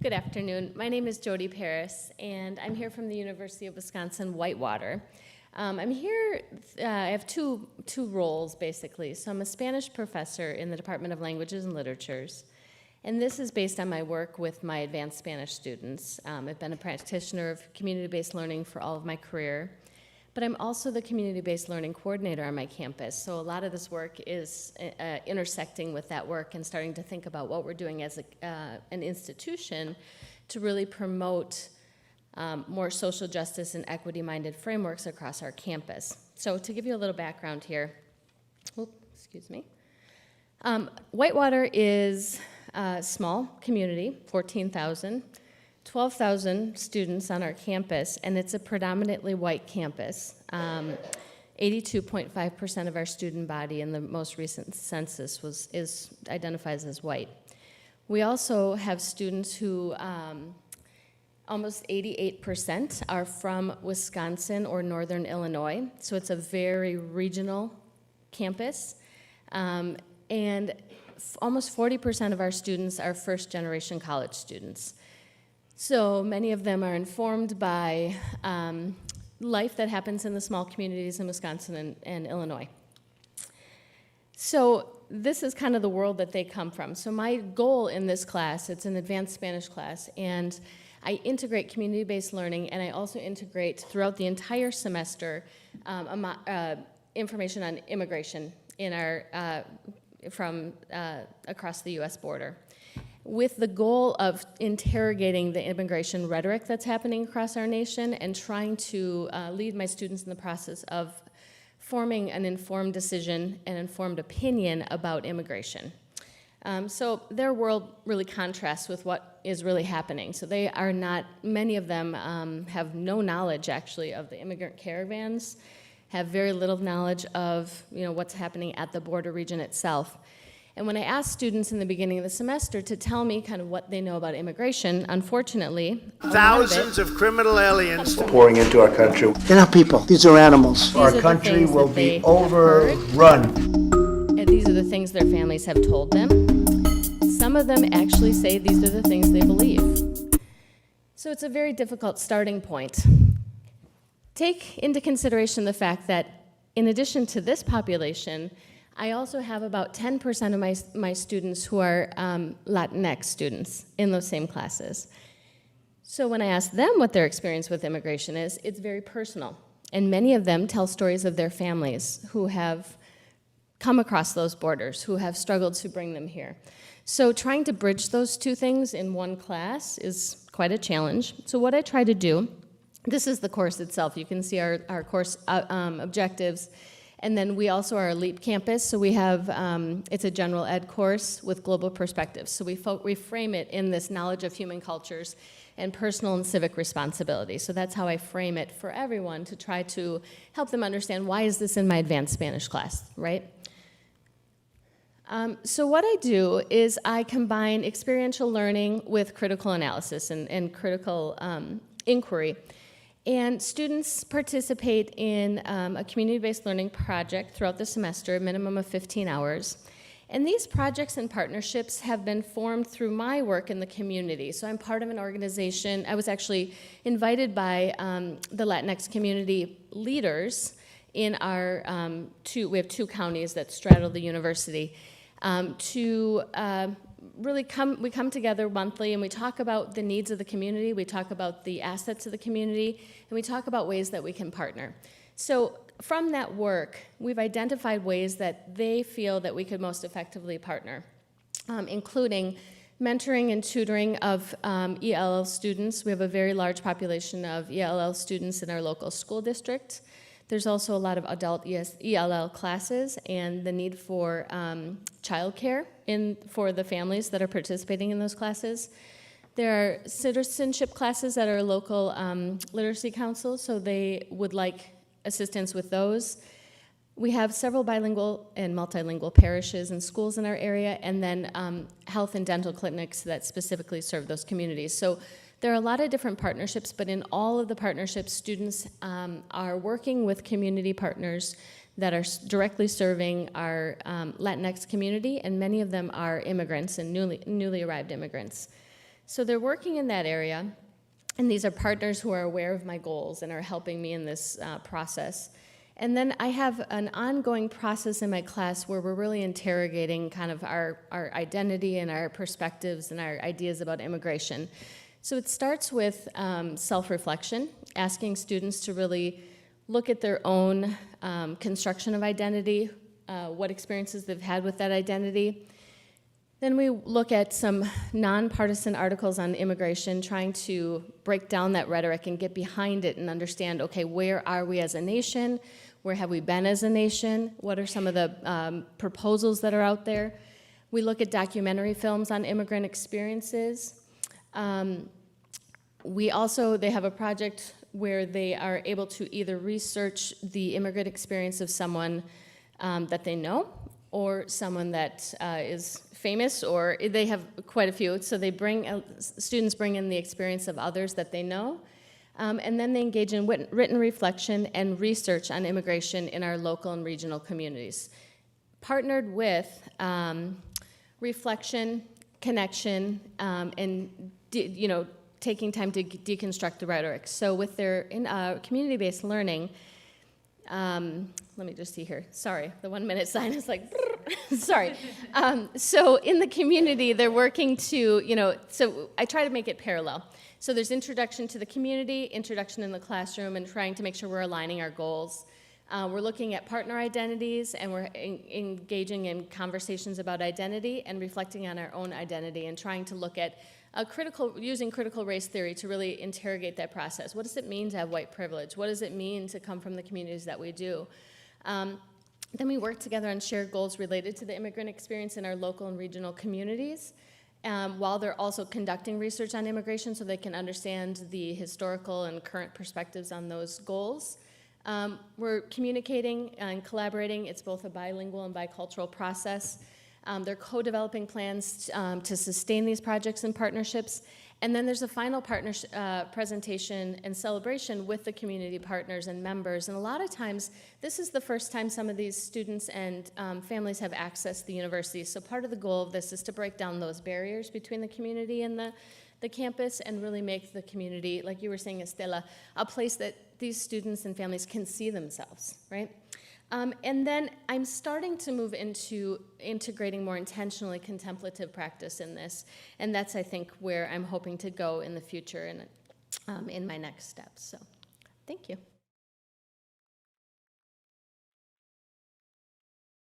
Good afternoon. My name is Jodie Parys, and I'm here from the University of Wisconsin-Whitewater. I'm here, I have two roles, basically. So I'm a Spanish professor in the Department of Languages and Literatures, and this is based on my work with my advanced Spanish students. I've been a practitioner of community-based learning for all of my career, but I'm also the community-based learning coordinator on my campus, so a lot of this work is intersecting with that work and starting to think about what we're doing as an institution to really promote more social justice and equity-minded frameworks across our campus. So to give you a little background here, Whitewater is a small community, 14,000. 12,000 students on our campus, and it's a predominantly white campus. 82.5% of our student body in the most recent census identifies as white. We also have students who almost 88% are from Wisconsin or Northern Illinois, so it's a very regional campus. And almost 40% of our students are first-generation college students. So many of them are informed by life that happens in the small communities in Wisconsin and Illinois. So this is kind of the world that they come from. So my goal in this class, it's an advanced Spanish class, and I integrate community-based learning, and I also integrate throughout the entire semester information on immigration in from across the U.S. border, with the goal of interrogating the immigration rhetoric that's happening across our nation and trying to lead my students in the process of forming an informed decision and informed opinion about immigration. So their world really contrasts with what is really happening. So they are not, many of them have no knowledge actually of the immigrant caravans, have very little knowledge of what's happening at the border region itself. And when I asked students in the beginning of the semester to tell me kind of what they know about immigration, unfortunately, thousands of criminal aliens pouring into our country. They're not people, these are animals. Our country will be overrun. And these are the things their families have told them. Some of them actually say these are the things they believe. So it's a very difficult starting point. Take into consideration the fact that in addition to this population, I also have about 10% of my students who are Latinx students in those same classes. So when I ask them what their experience with immigration is, it's very personal. And many of them tell stories of their families who have come across those borders, who have struggled to bring them here. So trying to bridge those two things in one class is quite a challenge. So what I try to do, this is the course itself. You can see our course objectives. And then we also are a LEAP campus, so we have, it's a general ed course with global perspectives. So we frame it in this knowledge of human cultures and personal and civic responsibility. So that's how I frame it for everyone to try to help them understand why is this in my advanced Spanish class, right? So what I do is I combine experiential learning with critical analysis and critical inquiry. And students participate in a community-based learning project throughout the semester, a minimum of 15 hours. And these projects and partnerships have been formed through my work in the community. So I'm part of an organization. I was actually invited by the Latinx community leaders in our we have two counties that straddle the university, to really we come together monthly and we talk about the needs of the community, we talk about the assets of the community, and we talk about ways that we can partner. So from that work, we've identified ways that they feel that we could most effectively partner, including mentoring and tutoring of ELL students. We have a very large population of ELL students in our local school district. There's also a lot of adult ELL classes and the need for childcare for the families that are participating in those classes. There are citizenship classes at our local literacy council, so they would like assistance with those. We have several bilingual and multilingual parishes and schools in our area, and then health and dental clinics that specifically serve those communities. So there are a lot of different partnerships, but in all of the partnerships, students are working with community partners that are directly serving our Latinx community, and many of them are immigrants and newly arrived immigrants. So they're working in that area, and these are partners who are aware of my goals and are helping me in this process. And then I have an ongoing process in my class where we're really interrogating kind of our identity and our perspectives and our ideas about immigration. So it starts with self-reflection, asking students to really look at their own construction of identity, what experiences they've had with that identity. Then we look at some nonpartisan articles on immigration, trying to break down that rhetoric and get behind it and understand, okay, where are we as a nation? Where have we been as a nation? What are some of the proposals that are out there? We look at documentary films on immigrant experiences. They have a project where they are able to either research the immigrant experience of someone that they know, or someone that is famous, or they have quite a few. So they students bring in the experience of others that they know, and then they engage in written reflection and research on immigration in our local and regional communities, partnered with reflection, connection, and taking time to deconstruct the rhetoric. So with their community-based learning, let me just see here. Sorry, the 1 minute sign is like, sorry. So in the community, they're working to, so I try to make it parallel. So there's introduction to the community, introduction in the classroom, and trying to make sure we're aligning our goals. We're looking at partner identities, and we're engaging in conversations about identity and reflecting on our own identity and trying to look at using critical race theory to really interrogate that process. What does it mean to have white privilege? What does it mean to come from the communities that we do? Then we work together on shared goals related to the immigrant experience in our local and regional communities, while they're also conducting research on immigration so they can understand the historical and current perspectives on those goals. We're communicating and collaborating. It's both a bilingual and bicultural process. They're co-developing plans to sustain these projects and partnerships. And then there's a final presentation and celebration with the community partners and members. And a lot of times, this is the first time some of these students and families have accessed the university. So part of the goal of this is to break down those barriers between the community and the campus and really make the community, like you were saying, Estela, a place that these students and families can see themselves, right? And then I'm starting to move into integrating more intentionally contemplative practice in this, and that's, I think, where I'm hoping to go in the future and in my next steps. So, thank you.